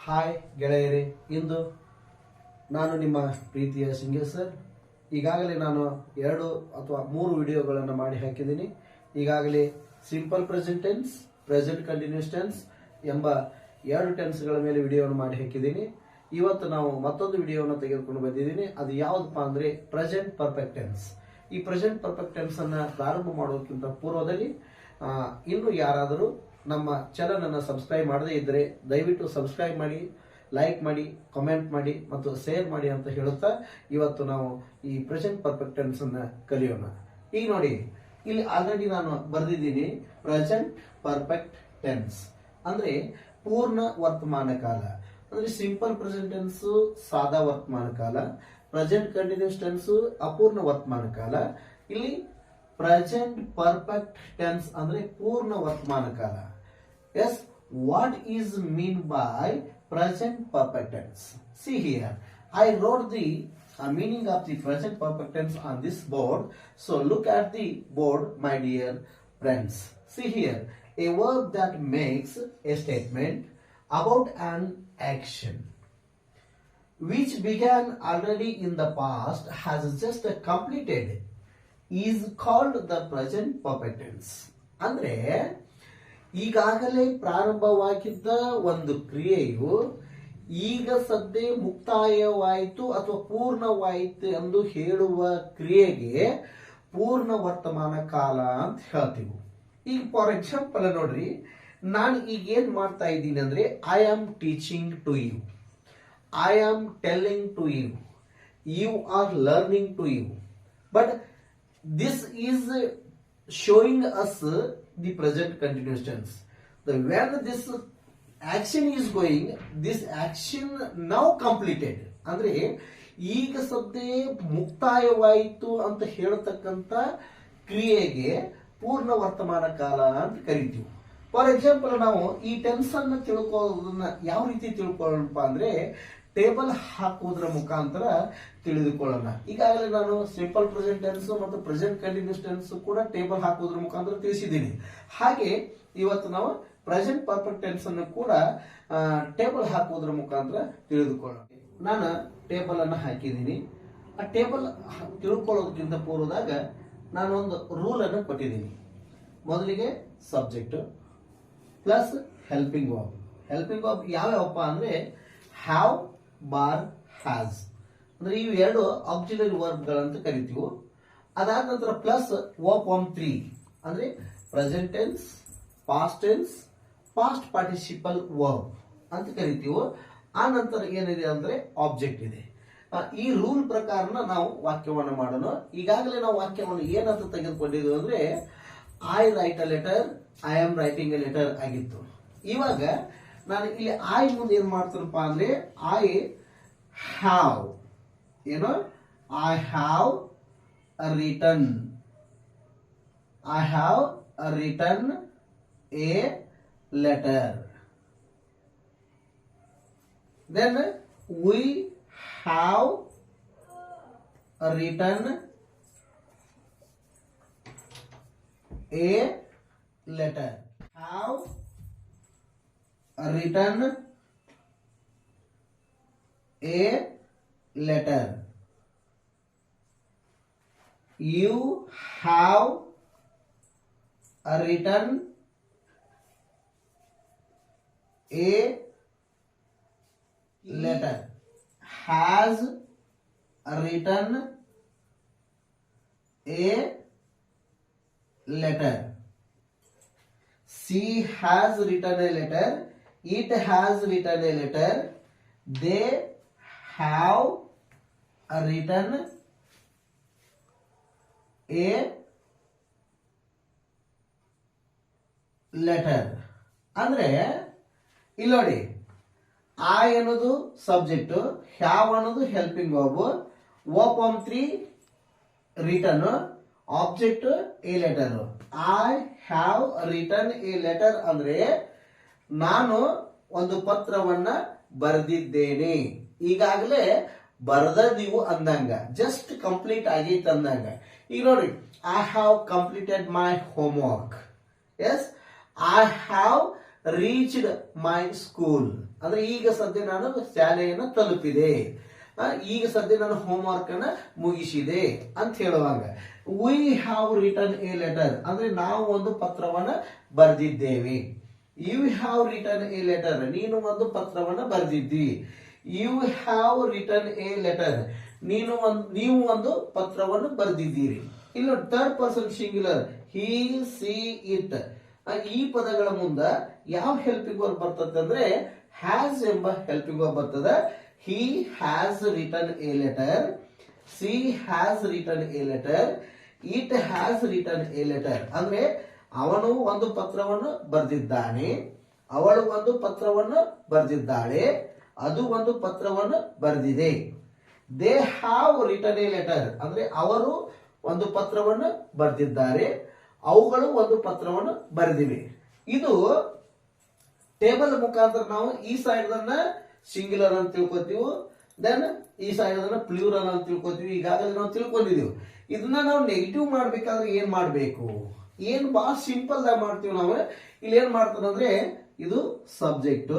Hi ಗೆಳೆಯರೇ, ಇಂದು ನಾನು ನಿಮ್ಮ ಪ್ರೀತಿಯ ಸಿಂಗೇಶ್ ಸರ್. ಈಗಾಗಲೇ ನಾನು 2 ಅಥವಾ 3 ವಿಡಿಯೋಗಳನ್ನು ಮಾಡಿ ಹಾಕಿದ್ದೀನಿ. ಈಗಾಗಲೇ simple present tense, present continuous tense ಎಂಬ 2 ಟೆನ್ಸ್ಗಳ ಮೇಲೆ ವಿಡಿಯೋವನ್ನು ಮಾಡಿ ಹಾಕಿದ್ದೀನಿ. ಇವತ್ತು ನಾವು ಮತ್ತೊಂದು ವಿಡಿಯೋವನ್ನು ತೆಗೆದುಕೊಂಡು ಬಂದಿದ್ದೀನಿ. ಅದು ಯಾವುದಪ್ಪ ಅಂದರೆ ಪ್ರೆಸೆಂಟ್ ಪರ್ಫೆಕ್ಟ್ ಟೆನ್ಸ್. ಈ ಪ್ರೆಸೆಂಟ್ ಪರ್ಫೆಕ್ಟ್ ಟೆನ್ಸ್ ಅನ್ನು ಪ್ರಾರಂಭ ಮಾಡೋದಕ್ಕಿಂತ ಪೂರ್ವದಲ್ಲಿ ಇನ್ನು ಯಾರಾದರೂ ನಮ್ಮ ಚಾನಲ್ ಅನ್ನು ಸಬ್ಸ್ಕ್ರೈಬ್ ಮಾಡದೇ ಇದ್ದರೆ ದಯವಿಟ್ಟು ಸಬ್ಸ್ಕ್ರೈಬ್ ಮಾಡಿ, ಲೈಕ್ ಮಾಡಿ, ಕಮೆಂಟ್ ಮಾಡಿ ಮತ್ತು ಶೇರ್ ಮಾಡಿ ಅಂತ ಹೇಳುತ್ತಾ ಇವತ್ತು ನಾವು ಈ ಪ್ರೆಸೆಂಟ್ ಪರ್ಫೆಕ್ಟ್ ಟೆನ್ಸ್ ಅನ್ನ ಕಲಿಯೋಣ. ಈಗ ನೋಡಿ, ಇಲ್ಲಿ ಆಲ್ರೆಡಿ ನಾನು ಬರೆದಿದ್ದೀನಿ ಪ್ರೆಸೆಂಟ್ ಪರ್ಫೆಕ್ಟ್ ಟೆನ್ಸ್ ಅಂದ್ರೆ ಪೂರ್ಣ ವರ್ತಮಾನ ಕಾಲ. ಅಂದ್ರೆ ಸಿಂಪಲ್ ಪ್ರೆಸೆಂಟ್ ಟೆನ್ಸ್ ಸಾದಾ ವರ್ತಮಾನ ಕಾಲ, ಪ್ರೆಸೆಂಟ್ ಕಂಟಿನ್ಯೂಸ್ ಟೆನ್ಸ್ ಅಪೂರ್ಣ ವರ್ತಮಾನ ಕಾಲ. ಇಲ್ಲಿ ಪ್ರೆಸೆಂಟ್ ಪರ್ಫೆಕ್ಟ್ ಟೆನ್ಸ್ ಅಂದ್ರೆ ಪೂರ್ಣ ವರ್ತಮಾನ ಕಾಲ. Yes, what is mean by present perfect tense? See here, I wrote the meaning of the present perfect tense on this board. So look at the board, my dear friends. See here, a verb that makes a statement about an action which began already in the past, has just completed, is called the present perfect tense. ಅಂದ್ರೆ ಈಗಾಗಲೇ ಪ್ರಾರಂಭವಾಗಿದ್ದ ಒಂದು ಕ್ರಿಯೆಯು ಈಗ ಸದ್ಯ ಮುಕ್ತಾಯವಾಯಿತು ಅಥವಾ ಪೂರ್ಣವಾಯಿತು ಎಂದು ಹೇಳುವ ಕ್ರಿಯೆಗೆ ಪೂರ್ಣ ವರ್ತಮಾನ ಕಾಲ ಅಂತ ಹೇಳ್ತೀವಿ. ಈಗ ಫಾರ್ ಎಕ್ಸಾಂಪಲ್ ನೋಡ್ರಿ, ನಾನು ಈಗ ಏನ್ ಮಾಡ್ತಾ ಇದ್ದೀನಿ ಅಂದ್ರೆ I am teaching to you, I am telling to you, you are learning to you. But this is showing us the present continuous tense. When this action is going, this action now completed. ಅಂದ್ರೆ ಈಗ ಸದ್ಯ ಮುಕ್ತಾಯವಾಯಿತು ಅಂತ ಹೇಳತಕ್ಕಂತ ಕ್ರಿಯೆಗೆ ಪೂರ್ಣ ವರ್ತಮಾನ ಕಾಲ ಅಂತ ಕರಿತೀವಿ. ಫಾರ್ ಎಕ್ಸಾಂಪಲ್, ನಾವು ಈ ಟೆನ್ಸ್ ಅನ್ನ ತಿಳ್ಕೊಳ್ಳೋದನ್ನ ಯಾವ ರೀತಿ ತಿಳ್ಕೊಳ್ಳೋಣಪ್ಪ ಅಂದ್ರೆ ಟೇಬಲ್ ಹಾಕುವುದರ ಮುಖಾಂತರ ತಿಳಿದುಕೊಳ್ಳೋಣ. ಈಗಾಗಲೇ ನಾನು ಸಿಂಪಲ್ ಪ್ರೆಸೆಂಟ್ ಟೆನ್ಸ್ ಮತ್ತು ಪ್ರೆಸೆಂಟ್ ಕಂಟಿನ್ಯೂಸ್ ಟೆನ್ಸ್ ಕೂಡ ಟೇಬಲ್ ಹಾಕುವುದರ ಮುಖಾಂತರ ತಿಳಿಸಿದ್ದೀನಿ. ಹಾಗೆ ಇವತ್ತು ನಾವು ಪ್ರೆಸೆಂಟ್ ಪರ್ಫೆಕ್ಟ್ ಟೆನ್ಸ್ ಅನ್ನು ಕೂಡ ಟೇಬಲ್ ಹಾಕುವುದರ ಮುಖಾಂತರ ತಿಳಿದುಕೊಳ್ಳೋಣ. ನಾನು ಟೇಬಲ್ ಅನ್ನು ಹಾಕಿದ್ದೀನಿ. ಆ ಟೇಬಲ್ ತಿಳ್ಕೊಳ್ಳೋದಕ್ಕಿಂತ ಪೂರ್ವದಾಗ ನಾನು ಒಂದು ರೂಲ್ ಅನ್ನು ಕೊಟ್ಟಿದ್ದೀನಿ. ಮೊದಲಿಗೆ subject plus helping verb. Helping verb ಯಾವ್ಯಾವಪ್ಪ ಅಂದ್ರೆ ಹ್ಯಾವ್, ಬಾರ್, ಹ್ಯಾಸ್. ಅಂದ್ರೆ ಇವು 2 ಆಕ್ಸಿಲರಿ ವರ್ಬ್ ಗಳಂತ ಕರಿತೀವಿ. ಅದಾದ ನಂತರ ಪ್ಲಸ್ ವರ್ಬ್ ಫಾರ್ಮ್ 3 ಅಂದ್ರೆ present tense, past tense, past participle verb ಅಂತ ಕರಿತೀವಿ. ಆ ನಂತರ ಏನಿದೆ ಅಂದ್ರೆ ಆಬ್ಜೆಕ್ಟ್ ಇದೆ. ಈ ರೂಲ್ ಪ್ರಕಾರನ ನಾವು ವಾಕ್ಯವನ್ನು ಮಾಡೋಣ. ಈಗಾಗಲೇ ನಾವು ವಾಕ್ಯವನ್ನು ಏನಂತ ತೆಗೆದುಕೊಂಡಿದ್ವಿ ಅಂದ್ರೆ I write a letter, I am writing a letter ಆಗಿತ್ತು. ಇವಾಗ ನಾನು ಇಲ್ಲಿ ಐ ಮುಂದೆ ಏನ್ ಮಾಡ್ತೀನಪ್ಪ ಅಂದ್ರೆ ಐ ಹ್ಯಾವ್, ಏನು I have written, I have return a letter. Then we have return a letter. Have written a letter. You have written a letter. Has written a letter. She has written a letter. It has written a letter. They have written a letter. ಅಂದ್ರೆ ಇಲ್ಲಿ ನೋಡಿ, I ಅನ್ನೋದು subject, have ಅನ್ನೋದು helping verb, verb form 3 written, object a letter. I have return a letter ಅಂದ್ರೆ ನಾನು ಒಂದು ಪತ್ರವನ್ನ ಬರೆದಿದ್ದೇನೆ. ಈಗಾಗಲೇ ಬರೆದೀವು ಅಂದಂಗ, ಜಸ್ಟ್ ಕಂಪ್ಲೀಟ್ ಆಗೈತೆ ಅಂದಂಗ. ಈಗ ನೋಡಿ, I have completed my home work, I have reached my school. ಅಂದ್ರೆ ಈಗ ಸದ್ಯ ನಾನು ಶಾಲೆಯನ್ನು ತಲುಪಿದೆ, ಈಗ ಸದ್ಯ ನಾನು ಹೋಮ್ವರ್ಕ್ ಅನ್ನ ಮುಗಿಸಿದೆ ಅಂತ ಹೇಳುವಾಗ we have return a letter ಅಂದ್ರೆ ನಾವು ಒಂದು ಪತ್ರವನ್ನ ಬರೆದಿದ್ದೇವೆ. You have return a letter ನೀನು ಒಂದು ಪತ್ರವನ್ನ ಬರೆದಿದ್ದಿ. You have return a letter ನೀವು ಒಂದು ಪತ್ರವನ್ನು ಬರೆದಿದ್ದೀರಿ. ಇಲ್ಲ third person singular he she it ಈ ಪದಗಳ ಮುಂದ ಯಾವ ಹೆಲ್ಪಿಂಗ್ ವರ್ಬ್ ಬರ್ತದೆ ಅಂದ್ರೆ ಹ್ಯಾಸ್ ಎಂಬ ಹೆಲ್ಪಿಂಗ್ ವರ್ಬ್ ಬರ್ತದೆ. He has written a letter. She has written a letter. It has written a letter. ಅಂದ್ರೆ ಅವನು ಒಂದು ಪತ್ರವನ್ನು ಬರೆದಿದ್ದಾನೆ, ಅವಳು ಒಂದು ಪತ್ರವನ್ನು ಬರೆದಿದ್ದಾಳೆ, ಅದು ಒಂದು ಪತ್ರವನ್ನು ಬರೆದಿದೆ. They have written a letter ಅಂದ್ರೆ ಅವರು ಒಂದು ಪತ್ರವನ್ನು ಬರೆದಿದ್ದಾರೆ, ಅವುಗಳು ಒಂದು ಪತ್ರವನ್ನು ಬರೆದಿವೆ. ಇದು ಟೇಬಲ್ ಮುಖಾಂತರ ನಾವು ಈ ಸೈಡ್ ಅನ್ನ ಸಿಂಗ್ಯುಲರ್ ಅಂತ ತಿಳ್ಕೊತೀವಿ, ದೆನ್ ಈ ಸೈಡ್ ಅದನ್ನ ಪ್ಲೂರಲ್ ಅಂತ ತಿಳ್ಕೊತೀವಿ. ಈಗಾಗಲೇ ನಾವು ತಿಳ್ಕೊಂಡಿದೀವಿ. ಇದನ್ನ ನಾವು ನೆಗೆಟಿವ್ ಮಾಡ್ಬೇಕಾದ್ರೆ ಏನ್ ಮಾಡ್ಬೇಕು, ಏನ್ ಬಹಳ ಸಿಂಪಲ್ ಆಗಿ ಮಾಡ್ತೀವಿ ನಾವು. ಇಲ್ಲಿ ಏನ್ ಮಾಡ್ತಾರಂದ್ರೆ ಇದು subject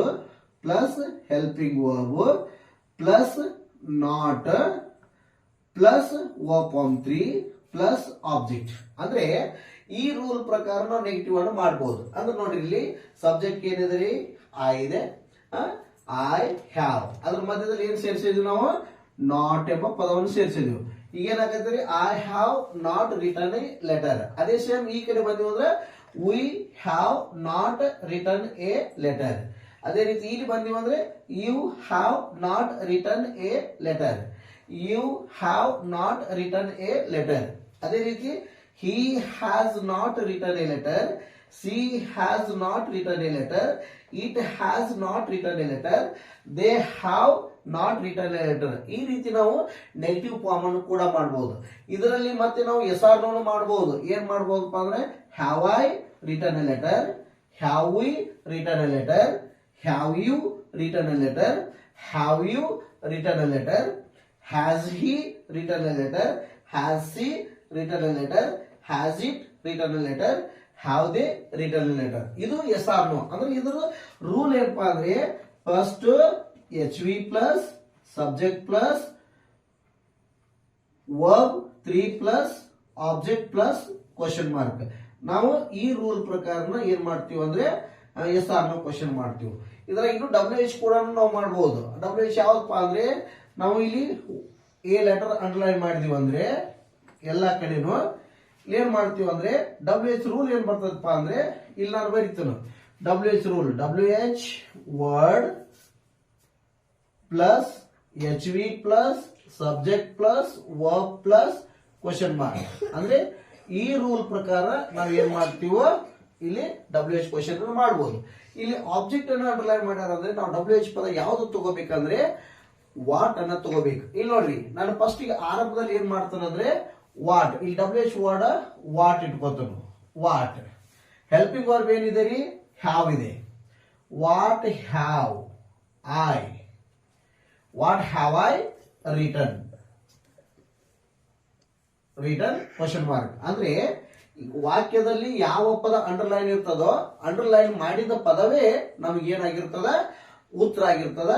plus helping verb plus not plus verb form 3 plus object. ಅಂದ್ರೆ ಈ ರೂಲ್ ಪ್ರಕಾರ ನಾವು ನೆಗೆಟಿವ್ ಅನ್ನು ಮಾಡಬಹುದು. ಅಂದ್ರೆ ನೋಡ್ರಿ ಇಲ್ಲಿ ಸಬ್ಜೆಕ್ಟ್ ಏನಿದೆ ಐ ಇದೆ, ಐ ಹ್ಯಾವ್ ಅದ್ರ ಮಧ್ಯದಲ್ಲಿ ಏನ್ ಸೇರಿಸಿದ್ವಿ ನಾವು ನಾಟ್ ಎಂಬ ಪದವನ್ನು ಸೇರಿಸಿದ್ವಿ. ಈಗ ಏನಾಗತ್ತೆ I have not written a letter. ಅದೇ ಸೇಮ್ ಈ ಕಡೆ ಬಂದಿವಿ ಅಂದ್ರೆ we have not written a letter. ಅದೇ ರೀತಿ ಇಲ್ಲಿ ಬಂದಿವಿ ಅಂದ್ರೆ you have not written a letter. You have not written a letter. ಅದೇ ರೀತಿ he has not written a letter. She has not written a letter. It has not written a letter. They have not written a letter. ಈ ರೀತಿ ನಾವು negative form ಅನ್ನು ಕೂಡ ಮಾಡಬಹುದು. ಇದರಲ್ಲಿ ಮತ್ತೆ ನಾವು ಎಸ್ ಆರ್ ನೋ ಮಾಡಬಹುದು. ಏನ್ ಮಾಡಬಹುದಪ್ಪ ಅಂದ್ರೆ have I written a letter, have we written a letter, have you written a letter, have you written a letter, has he written a letter, has she written a letter, has it written a letter, have they written a letter. ಇದು yes or no. ಅಂದ್ರೆ ಇದರ rule ಏನಪ್ಪಾ ಅಂದ್ರೆ first H V plus subject plus verb 3 plus object plus question mark. ನಾವು ಈ rule ಪ್ರಕಾರ ಏನ್ ಮಾಡ್ತೀವಿ ಅಂದ್ರೆ ಎಸ್ ಆರ್ ನೋ ಕ್ವಶನ್ ಮಾಡ್ತೀವಿ. ಇದರ ಇನ್ನು ಡಬ್ಲ್ಯೂ ಎಚ್ ಕೂಡ ನಾವು ಮಾಡಬಹುದು. ಡಬ್ಲ್ಯೂ ಎಚ್ ಯಾವಪ್ಪ ಅಂದ್ರೆ ನಾವು ಇಲ್ಲಿ ಎ ಲೆಟರ್ ಅಂಡರ್ಲೈನ್ ಮಾಡಿದೀವಿ ಅಂದ್ರೆ ಎಲ್ಲಾ ಕಡೆನೂ ಏನ್ ಮಾಡ್ತೀವಿ ಅಂದ್ರೆ ಡಬ್ಲ್ಯೂ ಎಚ್ ರೂಲ್ ಏನ್ ಬರ್ತದಪ್ಪ ಅಂದ್ರೆ ಇಲ್ಲಿ ನಾನು ಬರೀತೇನೆ W H rule W H word plus H V plus subject plus verb plus question mark. ಅಂದ್ರೆ ಈ ರೂಲ್ ಪ್ರಕಾರ ನಾವ್ ಏನ್ ಮಾಡ್ತೀವೋ ಇಲ್ಲಿ ಡಬ್ಲ್ಯೂ ಎಚ್ ಕ್ವಶನ್ ಮಾಡಬಹುದು. ಇಲ್ಲಿ ಆಬ್ಜೆಕ್ಟ್ ಅನ್ನ ಅಂಡರ್ಲೈನ್ ಮಾಡ್ಯಾರ ಅಂದ್ರೆ ನಾವು ಡಬ್ಲ್ಯೂ ಎಚ್ ಪದ ಯಾವ್ದು ತಗೋಬೇಕಂದ್ರೆ ವಾಟ್ ಅನ್ನ ತಗೋಬೇಕು. ಇಲ್ಲಿ ನೋಡ್ರಿ ನಾನು ಫಸ್ಟ್ ಈಗ ಆರಂಭದಲ್ಲಿ ಏನ್ ಮಾಡ್ತಾನೆ ಅಂದ್ರೆ ವಾಟ್, ಇಲ್ಲಿ ಡಬ್ಲ್ಯೂ ಎಚ್ ವರ್ಡ್ ವಾಟ್ ಇಟ್ಕೋತಾನು. ವಾಟ್ ಹೆಲ್ಪಿಂಗ್ ವರ್ಬ್ ಏನಿದೆ ರೀ ಹ್ಯಾವ್ ಇದೆ. What have I, what have I return, return question mark. ಅಂದ್ರೆ ವಾಕ್ಯದಲ್ಲಿ ಯಾವ ಪದ ಅಂಡರ್ಲೈನ್ ಇರ್ತದೋ ಅಂಡರ್ಲೈನ್ ಮಾಡಿದ ಪದವೇ ನಮಗೇನಾಗಿರ್ತದ ಉತ್ತರ ಆಗಿರ್ತದ.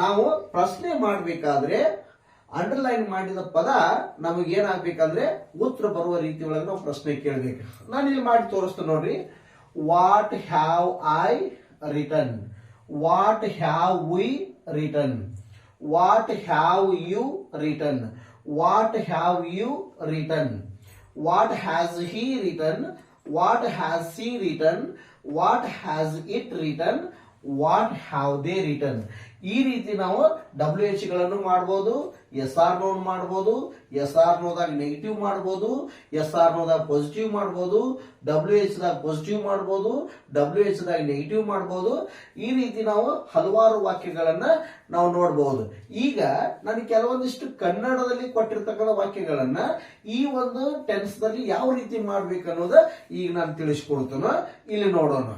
ನಾವು ಪ್ರಶ್ನೆ ಮಾಡಬೇಕಾದ್ರೆ ಅಂಡರ್ಲೈನ್ ಮಾಡಿದ ಪದ ನಮಗೆ ಏನಾಗಬೇಕಂದ್ರೆ ಉತ್ತರ ಬರುವ ರೀತಿ ಒಳಗೆ ನಾವು ಪ್ರಶ್ನೆ ಕೇಳಬೇಕು. ನಾನು ಇಲ್ಲಿ ಮಾಡಿ ತೋರಿಸ್ತೇನೆ ನೋಡ್ರಿ. What have I written, what have we written, what have you written, what have you written, what has he written, what has she written, what has it written, what have they written. ಈ ರೀತಿ ನಾವು W H ಗಳನ್ನು ಮಾಡಬಹುದು, yes or no ಮಾಡಬಹುದು, yes or ನೋದಾಗ negative ಮಾಡಬಹುದು, yes or ನೋದಾಗ positive ಮಾಡಬಹುದು, ಡಬ್ಲ್ಯೂ ಎಚ್ ದಾಗ ಪಾಸಿಟಿವ್ ಮಾಡಬಹುದು, ಡಬ್ಲ್ಯೂ ಎಚ್ ದಾಗ ನೆಗೆಟಿವ್ ಮಾಡಬಹುದು. ಈ ರೀತಿ ನಾವು ಹಲವಾರು ವಾಕ್ಯಗಳನ್ನ ನಾವು ನೋಡಬಹುದು. ಈಗ ನಾನು ಕೆಲವೊಂದಿಷ್ಟು ಕನ್ನಡದಲ್ಲಿ ಕೊಟ್ಟಿರ್ತಕ್ಕಂಥ ವಾಕ್ಯಗಳನ್ನ ಈ ಒಂದು ಟೆನ್ಸ್ ದಲ್ಲಿ ಯಾವ ರೀತಿ ಮಾಡ್ಬೇಕು ಅನ್ನೋದು ಈಗ ನಾನು ತಿಳಿಸ್ಕೊಡ್ತೇನೆ. ಇಲ್ಲಿ ನೋಡೋಣ.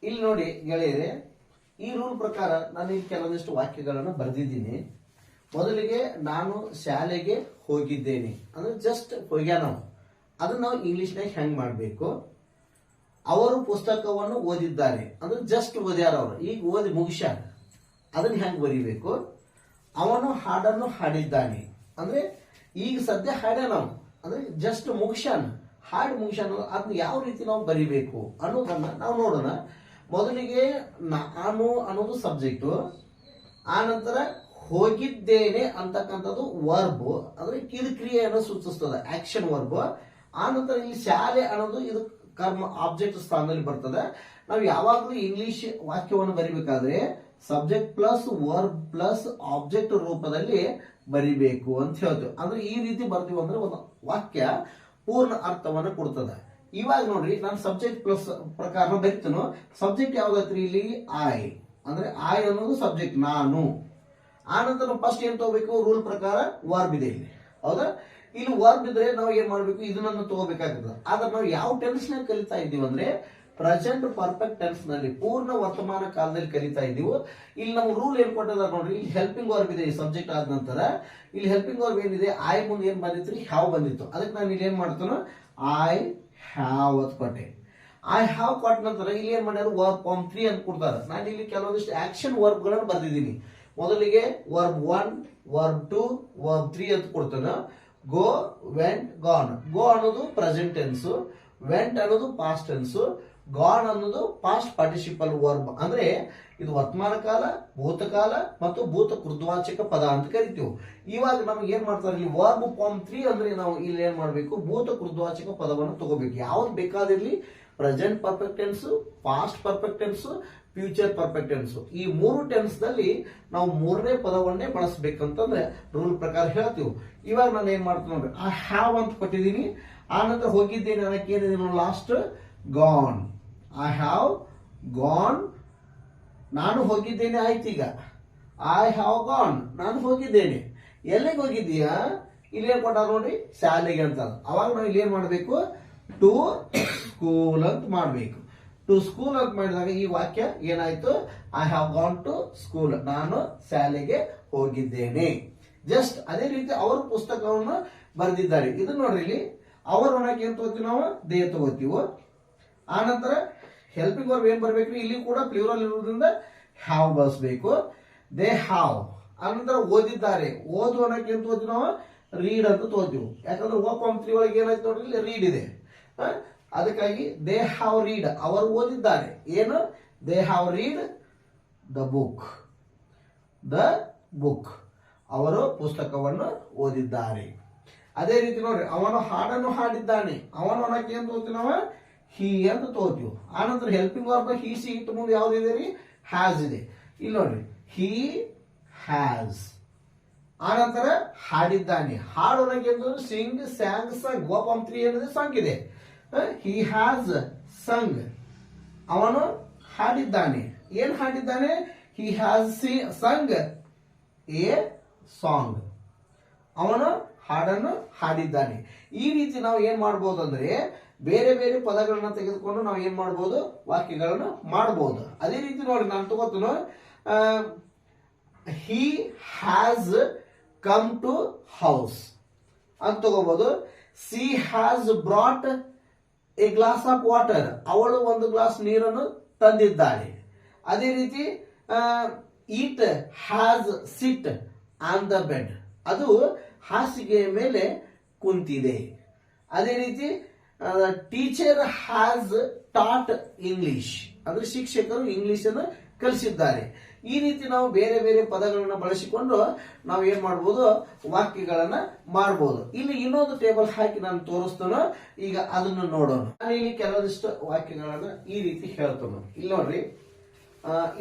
ಇಲ್ಲಿ ನೋಡಿ ಗೆಳೆಯರೆ, ಈ ರೂಲ್ ಪ್ರಕಾರ ನಾನು ಇಲ್ಲಿ ಕೆಲವೊಂದಿಷ್ಟು ವಾಕ್ಯಗಳನ್ನು ಬರೆದಿದ್ದೀನಿ. ಮೊದಲಿಗೆ ನಾನು ಶಾಲೆಗೆ ಹೋಗಿದ್ದೇನೆ ಅಂದ್ರೆ ಜಸ್ಟ್ ಹೋಗ್ಯಾನ. ಅದನ್ನ ನಾವು ಇಂಗ್ಲಿಷ್ನಾಗ ಹೆಂಗ್ ಮಾಡಬೇಕು? ಅವರು ಪುಸ್ತಕವನ್ನು ಓದಿದ್ದಾರೆ ಅಂದ್ರೆ ಜಸ್ಟ್ ಓದ್ಯಾರ ಅವರು, ಈಗ ಓದಿ ಮುಗಿಸ್ಯಾರ. ಅದನ್ನ ಹೆಂಗ್ ಬರೀಬೇಕು? ಅವನು ಹಾಡನ್ನು ಹಾಡಿದ್ದಾನೆ ಅಂದ್ರೆ ಈಗ ಸದ್ಯ ಹಾಡ್ಯ ನಾವು ಅಂದ್ರೆ ಜಸ್ಟ್ ಮುಗಿಸ್ಯಾನ, ಹಾಡು ಮುಗಿಸ್ಯಾನ. ಅದನ್ನ ಯಾವ ರೀತಿ ನಾವು ಬರಿಬೇಕು ಅನ್ನೋದನ್ನ ನಾವು ನೋಡೋಣ. ಮೊದಲಿಗೆ ನಾನು ಅನ್ನೋದು ಸಬ್ಜೆಕ್ಟು, ಆ ನಂತರ ಹೋಗಿದ್ದೇನೆ ಅಂತಕ್ಕಂಥದ್ದು ವರ್ಬ್ ಅಂದ್ರೆ ಇದು ಕ್ರಿಯೆಯನ್ನು ಸೂಚಿಸ್ತದೆ, ಆಕ್ಷನ್ ವರ್ಬ್. ಆ ನಂತರ ಇಲ್ಲಿ ಶಾಲೆ ಅನ್ನೋದು ಇದು ಕರ್ಮ ಆಬ್ಜೆಕ್ಟ್ ಸ್ಥಾನದಲ್ಲಿ ಬರ್ತದೆ. ನಾವು ಯಾವಾಗಲೂ ಇಂಗ್ಲಿಷ್ ವಾಕ್ಯವನ್ನು ಬರಿಬೇಕಾದ್ರೆ subject plus verb plus object ರೂಪದಲ್ಲಿ ಬರಿಬೇಕು ಅಂತ ಹೇಳ್ತೇವೆ. ಅಂದ್ರೆ ಈ ರೀತಿ ಬರ್ತೀವಿ ಅಂದ್ರೆ ಒಂದು ವಾಕ್ಯ ಪೂರ್ಣ ಅರ್ಥವನ್ನು ಕೊಡ್ತದೆ. ಇವಾಗ ನೋಡ್ರಿ, ನಾನು ಸಬ್ಜೆಕ್ಟ್ ಪ್ಲಸ್ ಪ್ರಕಾರ ಬರಿತೇನೋ. ಸಬ್ಜೆಕ್ಟ್ ಯಾವ್ದಾಯ್ತ್ರಿ ಇಲ್ಲಿ? ಐ. ಅಂದ್ರೆ ಐ ಅನ್ನೋದು ಸಬ್ಜೆಕ್ಟ್, ನಾನು. ಆನಂತರ ಫಸ್ಟ್ ಏನ್ ತಗೋಬೇಕು? ರೂಲ್ ಪ್ರಕಾರ ವರ್ಬ್ ಇದೆ ಇಲ್ಲಿ, ಹೌದಾ? ಇಲ್ಲಿ ವರ್ಬ್ ಇದ್ರೆ ನಾವು ಏನ್ ಮಾಡ್ಬೇಕು? ಇದನ್ನ ತಗೋಬೇಕಾಗ್ತದೆ. ಆದ್ರೆ ನಾವು ಯಾವ ಟೆನ್ಸ್ ನ ಕಲಿತಾ ಇದ್ದೀವಿ ಅಂದ್ರೆ ಪ್ರೆಸೆಂಟ್ ಪರ್ಫೆಕ್ಟ್ ಟೆನ್ಸ್ ನಲ್ಲಿ, ಪೂರ್ಣ ವರ್ತಮಾನ ಕಾಲದಲ್ಲಿ ಕಲಿತಾ ಇದ್ದೀವಿ. ಇಲ್ಲಿ ನಾವು ರೂಲ್ ಏನ್ ಕೊಟ್ಟಿದ್ದಾರೆ ನೋಡ್ರಿ, ಇಲ್ಲಿ ಹೆಲ್ಪಿಂಗ್ ವರ್ಬ್ ಇದೆ ಈ ಸಬ್ಜೆಕ್ಟ್ ಆದ ನಂತರ. ಇಲ್ಲಿ ಹೆಲ್ಪಿಂಗ್ ವರ್ಬ್ ಏನಿದೆ? ಐ ಮುಂದೆ ಏನ್ ಬಂದಿತ್ತು? ಹ್ಯಾವ್ ಬಂದಿತ್ತು. ಅದಕ್ಕೆ ನಾನು ಇಲ್ಲಿ ಏನ್ ಮಾಡ್ತಾನೋ ಐ ಹ್ಯಾವ್ ಅಂತ ಕೊಟ್ಟೆ. ಐ ಹ್ಯಾವ್ ಕೊಟ್ಟ ನಂತರ ಇಲ್ಲಿ ಏನ್ ಮಾಡ್ಯಾರ? ವರ್ಬ್ ಫಾರ್ಮ್ 3 ಅಂತ ಕೊಡ್ತಾರೆ. ನಾನು ಇಲ್ಲಿ ಕೆಲವೊಂದಿಷ್ಟು ಆಕ್ಷನ್ ವರ್ಬ್ ಗಳನ್ನು ಬರ್ದಿದ್ದೀನಿ. ಮೊದಲಿಗೆ ವರ್ಬ್ 1, ವರ್ಬ್ 2, ವರ್ಬ್ 3 ಅಂತ ಕೊಡ್ತಾನೆ. ಗೋ, ವೆಂಟ್, ಗಾನ್. ಗೋ ಅನ್ನೋದು ಪ್ರೆಸೆಂಟ್ ಟೆನ್ಸ್, ವೆಂಟ್ ಅನ್ನೋದು ಪಾಸ್ಟ್ ಟೆನ್ಸ್, ಗಾನ್ ಅನ್ನೋದು ಪಾಸ್ಟ್ ಪಾರ್ಟಿಸಿಪಲ್ ವರ್ಬ್. ಅಂದ್ರೆ ಇದು ವರ್ತಮಾನ ಕಾಲ, ಭೂತಕಾಲ ಮತ್ತು ಭೂತ ಕೃದ್ವಾಚಕ ಪದ ಅಂತ ಕರಿತೀವಿ. ಇವಾಗ ನಮ್ಗೆ ಏನ್ ಮಾಡ್ತಾರೆ ಇಲ್ಲಿ? ವರ್ಬ್ ಫಾರ್ಮ್ 3 ಅಂದ್ರೆ ನಾವು ಇಲ್ಲಿ ಏನ್ ಮಾಡ್ಬೇಕು? ಭೂತ ಕೃದ್ವಾಚಕ ಪದವನ್ನು ತಗೋಬೇಕು. ಯಾವ್ದು ಬೇಕಾದಿರ್ಲಿ, present perfect tense, past perfect tense, future perfect tense. ಈ 3 ಟೆನ್ಸ್ ದಲ್ಲಿ ನಾವು 3ನೇ ಪದವನ್ನೇ ಬಳಸಬೇಕಂತಂದ್ರೆ ರೂಲ್ ಪ್ರಕಾರ ಹೇಳ್ತೀವಿ. ಇವಾಗ ನಾನು ಏನ್ ಮಾಡ್ತೀನಿ ನೋಡ್ರಿ, ಐ ಹ್ಯಾವ್ ಅಂತ ಕೊಟ್ಟಿದ್ದೀನಿ. ಆ ನಂತರ ಹೋಗಿದ್ದೇನೆ ಅನ್ನಕ್ಕೆ ಏನಿದೆ ನೋಡಿ, last gone. I have gone, ನಾನು ಹೋಗಿದ್ದೇನೆ ಆಯ್ತು. ಈಗ ಐ ಹ್ಯಾವ್ ಗಾನ್, ನಾನು ಹೋಗಿದ್ದೇನೆ. ಎಲ್ಲಿಗೆ ಹೋಗಿದ್ದೀಯಾ? ಇಲ್ಲಿ ಏನ್ ಕೊಟ್ಟಾರ ನೋಡಿ, ಶಾಲೆಗೆ ಅಂತ. ಅವಾಗ ನಾವು ಇಲ್ಲಿ ಏನ್ ಮಾಡ್ಬೇಕು? ಟು ಸ್ಕೂಲ್ ಅಂತ ಮಾಡ್ಬೇಕು. ಟು ಸ್ಕೂಲ್ ಅಂತ ಮಾಡಿದಾಗ ಈ ವಾಕ್ಯ ಏನಾಯ್ತು? I have gone to school, ನಾನು ಶಾಲೆಗೆ ಹೋಗಿದ್ದೇನೆ. ಜಸ್ಟ್ ಅದೇ ರೀತಿ ಅವರು ಪುಸ್ತಕವನ್ನು ಬರೆದಿದ್ದಾರೆ. ಇದು ನೋಡ್ರಿ, ಇಲ್ಲಿ ಅವರು ಅನ್ನಕ್ಕೆ ಏನ್ ತಗೋತೀವಿ ನಾವು? ದೇ ತಗೋತೀವಿ. ಆ ನಂತರ ಹೆಲ್ಪಿಂಗ್ ವರ್ಬ್ ಏನ್ ಬರ್ಬೇಕ್ರಿ? ಇಲ್ಲಿ ಕೂಡ ಪ್ಲೂರಲ್ ಇರೋದ್ರಿಂದ ಹ್ಯಾವ್ ಬಳಸಬೇಕು. They have. ಆನಂತರ ಓದಿದ್ದಾರೆ. ಓದು ಅನ್ನಕ್ಕೆ ಏನ್ ತಗೋತೀವಿ ನಾವು? ರೀಡ್ ಅಂತ ತಗೋತೀವಿ. ಯಾಕಂದ್ರೆ ವರ್ಬ್ ಫಾರ್ಮ್ 3 ಒಳಗೆ ಏನಾಯ್ತು ನೋಡ್ರಿ, ಇಲ್ಲಿ ರೀಡ್ ಇದೆ. ಅದಕ್ಕಾಗಿ ದೇ ಹ್ಯಾವ್ ರೀಡ್, ಅವರು ಓದಿದ್ದಾರೆ. ಏನು? They have read the book. The book, ಅವರು ಪುಸ್ತಕವನ್ನು ಓದಿದ್ದಾರೆ. ಅದೇ ರೀತಿ ನೋಡ್ರಿ, ಅವನು ಹಾಡನ್ನು ಹಾಡಿದ್ದಾನೆ. ಅವನು ಅನ್ನಕ್ಕೆ ಏನ್ ತಗೋತೀವಿ ನಾವು? ಹಿ ಅಂತ ತಗೋತೀವಿ. ಆನಂತರ ಹೆಲ್ಪಿಂಗ್ ವರ್ಬ್ ಹಿ, ಸಿ ಇಟ್ಟು ಮುಂದೆ ಯಾವ್ದಿದೆ ರೀ? ಹ್ಯಾಸ್ ಇದೆ. ಇಲ್ಲಿ ನೋಡ್ರಿ, ಹಿ ಹ್ಯಾಸ್. ಆನಂತರ ಹಾಡಿದ್ದಾನೆ. ಹಾಡು ಅನ್ನಕ್ಕೆ ಏನು? ಸಿಂಗ್, ಸ್ಯಾಂಗ್, ಸಂಗ್. ವರ್ಬ್ ಫಾರ್ಮ್ 3 ಏನಿದೆ? ಸಂಗ್ ಇದೆ. ಹಿ ಹ್ಯಾಸ್ ಸಂಗ್, ಅವನು ಹಾಡಿದ್ದಾನೆ. ಏನ್ ಹಾಡಿದ್ದಾನೆ? He has sung a song, ಅವನು ಹಾಡನ್ನು ಹಾಡಿದ್ದಾನೆ. ಈ ರೀತಿ ನಾವು ಏನ್ ಮಾಡ್ಬೋದು ಅಂದ್ರೆ ಬೇರೆ ಬೇರೆ ಪದಗಳನ್ನ ತೆಗೆದುಕೊಂಡು ನಾವು ಏನ್ ಮಾಡ್ಬೋದು? ವಾಕ್ಯಗಳನ್ನು ಮಾಡಬಹುದು. ಅದೇ ರೀತಿ ನೋಡಿ, ನಾನು ತಗೋತೀನಿ, he has come to house ಅಂತ ತಗೋಬಹುದು. She has brought a glass of water, ಅವಳು ಒಂದು ಗ್ಲಾಸ್ ನೀರನ್ನು ತಂದಿದ್ದಾಳೆ. ಅದೇ ರೀತಿ it has sit on the bed, ಅದು ಹಾಸಿಗೆಯ ಮೇಲೆ ಕುಂತಿದೆ. ಅದೇ ರೀತಿ ಟೀಚರ್ ಹ್ಯಾಸ್ ಟಾಟ್ ಇಂಗ್ಲಿಷ್, ಅಂದ್ರೆ ಶಿಕ್ಷಕರು ಇಂಗ್ಲಿಷ್ ಅನ್ನು ಕಲಿಸಿದ್ದಾರೆ. ಈ ರೀತಿ ನಾವು ಬೇರೆ ಬೇರೆ ಪದಗಳನ್ನ ಬಳಸಿಕೊಂಡು ನಾವು ಏನ್ ಮಾಡಬಹುದು? ವಾಕ್ಯಗಳನ್ನ ಮಾಡಬಹುದು. ಇಲ್ಲಿ ಇನ್ನೊಂದು ಟೇಬಲ್ ಹಾಕಿ ನಾನು ತೋರಿಸ್ತೇನೆ, ಈಗ ಅದನ್ನು ನೋಡೋಣ. ನಾನು ಇಲ್ಲಿ ಕೆಲವೊಂದಿಷ್ಟು ವಾಕ್ಯಗಳನ್ನ ಈ ರೀತಿ ಹೇಳ್ತೇನೆ. ಇಲ್ಲಿ ನೋಡ್ರಿ,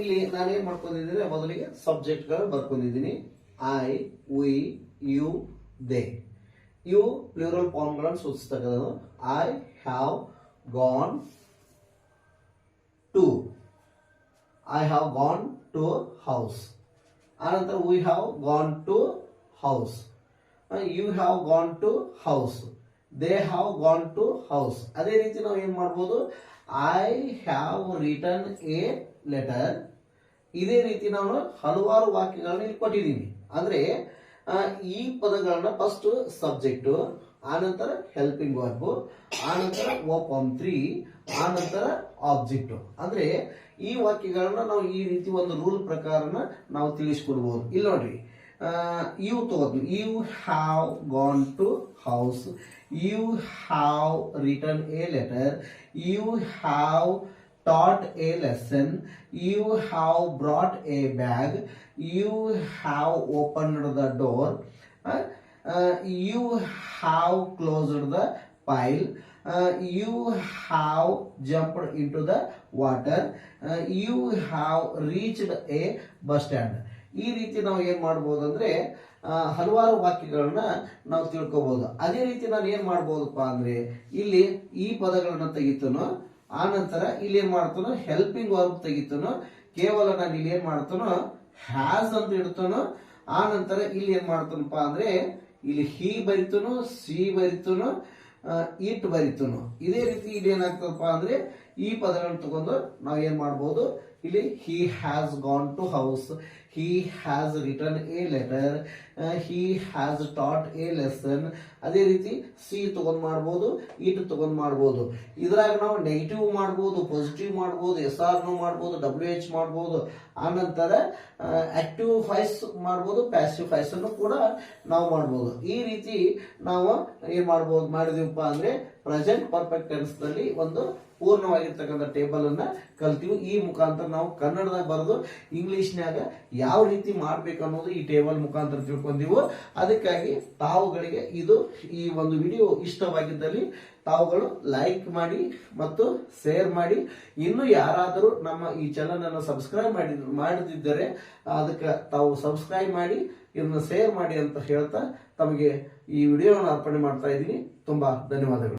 ಇಲ್ಲಿ ನಾನೇನ್ ಮಾಡ್ಕೊಂಡಿದ್ದೀನಿ? ಮೊದಲಿಗೆ ಸಬ್ಜೆಕ್ಟ್ ಗಳು ಬರ್ಕೊಂಡಿದ್ದೀನಿ. I, we, you, they. ಇವು ಪ್ಲೂರಲ್ ಫಾರ್ಮ್ ಗಳನ್ನು ಸೂಚಿಸ್ತಕ್ಕಂಥದ್ದು. I have gone to, I have gone to house. ಆನಂತರ we have gone to house, you have gone to house, they have gone to house. ಅದೇ ರೀತಿ ನಾವು ಏನ್ ಮಾಡ್ಬೋದು? I have written a letter. ಇದೇ ರೀತಿ ನಾವು ಹಲವಾರು ವಾಕ್ಯಗಳನ್ನ ಇಲ್ಲಿ ಕೊಟ್ಟಿದ್ದೀವಿ. ಅಂದ್ರೆ ಈ ಪದಗಳನ್ನ ಫಸ್ಟ್ ಸಬ್ಜೆಕ್ಟ್, ಆನಂತರ ಹೆಲ್ಪಿಂಗ್ ವರ್ಬ್, ಆನಂತರ ವರ್ಬ್ ಫಾರ್ಮ್ 3, ಆನಂತರ ಆಬ್ಜೆಕ್ಟ್. ಅಂದ್ರೆ ಈ ವಾಕ್ಯಗಳನ್ನ ನಾವು ಈ ರೀತಿ ಒಂದು ರೂಲ್ ಪ್ರಕಾರನ ನಾವು ತಿಳಿಸ್ಕೊಡ್ಬೋದು. ಇಲ್ಲಿ ನೋಡ್ರಿ, ಯು ತಗೋದ್ವಿ, you have gone to house, you have return a letter, you have taught a lesson, you have brought a bag, you have opened the door, you have closed the pile, you have jumped into the water, you have reached a bus stand. ಈ ರೀತಿ ನಾವು ಏನ್ ಮಾಡಬಹುದು ಅಂದ್ರೆ ಹಲವಾರು ವಾಕ್ಯಗಳನ್ನ ನಾವು ತಿಳ್ಕೋಬಹುದು. ಅದೇ ರೀತಿ ನಾನು ಏನ್ ಮಾಡಬಹುದಪ್ಪ ಅಂದ್ರೆ ಇಲ್ಲಿ ಈ ಪದಗಳನ್ನ ತೆಗಿತನೋ, ಆ ನಂತರ ಇಲ್ಲಿ ಏನ್ ಮಾಡ್ತಾನೋ ಹೆಲ್ಪಿಂಗ್ ವರ್ಬ್ ತೆಗಿತಾನೋ, ಕೇವಲ ನಾನು ಇಲ್ಲಿ ಏನ್ ಮಾಡ್ತಾನೋ ಹ್ಯಾಸ್ ಅಂತ ಇಡ್ತಾನೋ, ಆ ನಂತರ ಇಲ್ಲಿ ಏನ್ ಮಾಡ್ತಾನಪ್ಪ ಅಂದ್ರೆ ಇಲ್ಲಿ ಹಿ ಬರಿತಾನೋ, ಸಿ ಬರಿತಾನೋ, ಇಟ್ ಬರಿತಾನೋ. ಇದೇ ರೀತಿ ಇಲ್ಲಿ ಏನಾಗ್ತದಪ್ಪ ಅಂದ್ರೆ ಈ ಪದಗಳನ್ನು ತಗೊಂಡು ನಾವು ಏನ್ ಮಾಡ್ಬೋದು, ಇಲ್ಲಿ he has gone to house, he has written a letter, he has taught a lesson. ಅದೇ ರೀತಿ ಸಿ ತಗೊಂಡ್ ಮಾಡ್ಬೋದು, ಇಟ್ ತಗೊಂಡ್ ಮಾಡ್ಬೋದು. ಇದ್ರಾಗ ನಾವು ನೆಗೆಟಿವ್ ಮಾಡ್ಬೋದು, ಪಾಸಿಟಿವ್ ಮಾಡ್ಬೋದು, ಎಸ್ ಆರ್ ನೋ ಮಾಡ್ಬೋದು, ಡಬ್ಲ್ಯೂ ಎಚ್ ಮಾಡ್ಬೋದು, ಆನಂತರ ಆಕ್ಟಿವ್ ವಾಯ್ಸ್ ಮಾಡ್ಬೋದು, ಪ್ಯಾಸಿವ್ ವಾಯ್ಸ್ ಅನ್ನು ಕೂಡ ನಾವು ಮಾಡ್ಬೋದು. ಈ ರೀತಿ ನಾವು ಏನ್ ಮಾಡ್ಬೋದು ಮಾಡಿದೀವಪ್ಪ ಅಂದ್ರೆ ಪ್ರೆಸೆಂಟ್ ಪರ್ಫೆಕ್ಟ್ ಟೆನ್ಸ್ ನಲ್ಲಿ ಒಂದು ಪೂರ್ಣವಾಗಿರ್ತಕ್ಕಂಥ ಟೇಬಲ್ ಅನ್ನ ಕಲ್ತೀವಿ. ಈ ಮುಖಾಂತರ ನಾವು ಕನ್ನಡದಾಗ ಬರೆದು ಇಂಗ್ಲಿಷ್ನ್ಯಾಗ ಯಾವ ರೀತಿ ಮಾಡ್ಬೇಕು ಅನ್ನೋದು ಈ ಟೇಬಲ್ ಮುಖಾಂತರ ತಿಳ್ಕೊಂಡಿವು. ಅದಕ್ಕಾಗಿ ತಾವುಗಳಿಗೆ ಇದು ಈ ಒಂದು ವಿಡಿಯೋ ಇಷ್ಟವಾಗಿದ್ದಲ್ಲಿ ತಾವುಗಳು ಲೈಕ್ ಮಾಡಿ ಮತ್ತು ಶೇರ್ ಮಾಡಿ. ಇನ್ನು ಯಾರಾದರೂ ನಮ್ಮ ಈ ಚಾನೆಲ್ ಅನ್ನು ಸಬ್ಸ್ಕ್ರೈಬ್ ಮಾಡದಿದ್ದರೆ ಅದಕ್ಕೆ ತಾವು ಸಬ್ಸ್ಕ್ರೈಬ್ ಮಾಡಿ, ಇದನ್ನು ಶೇರ್ ಮಾಡಿ ಅಂತ ಹೇಳ್ತಾ ತಮಗೆ ಈ ವಿಡಿಯೋವನ್ನು ಅರ್ಪಣೆ ಮಾಡ್ತಾ ಇದ್ದೀನಿ. ತುಂಬಾ ಧನ್ಯವಾದಗಳು.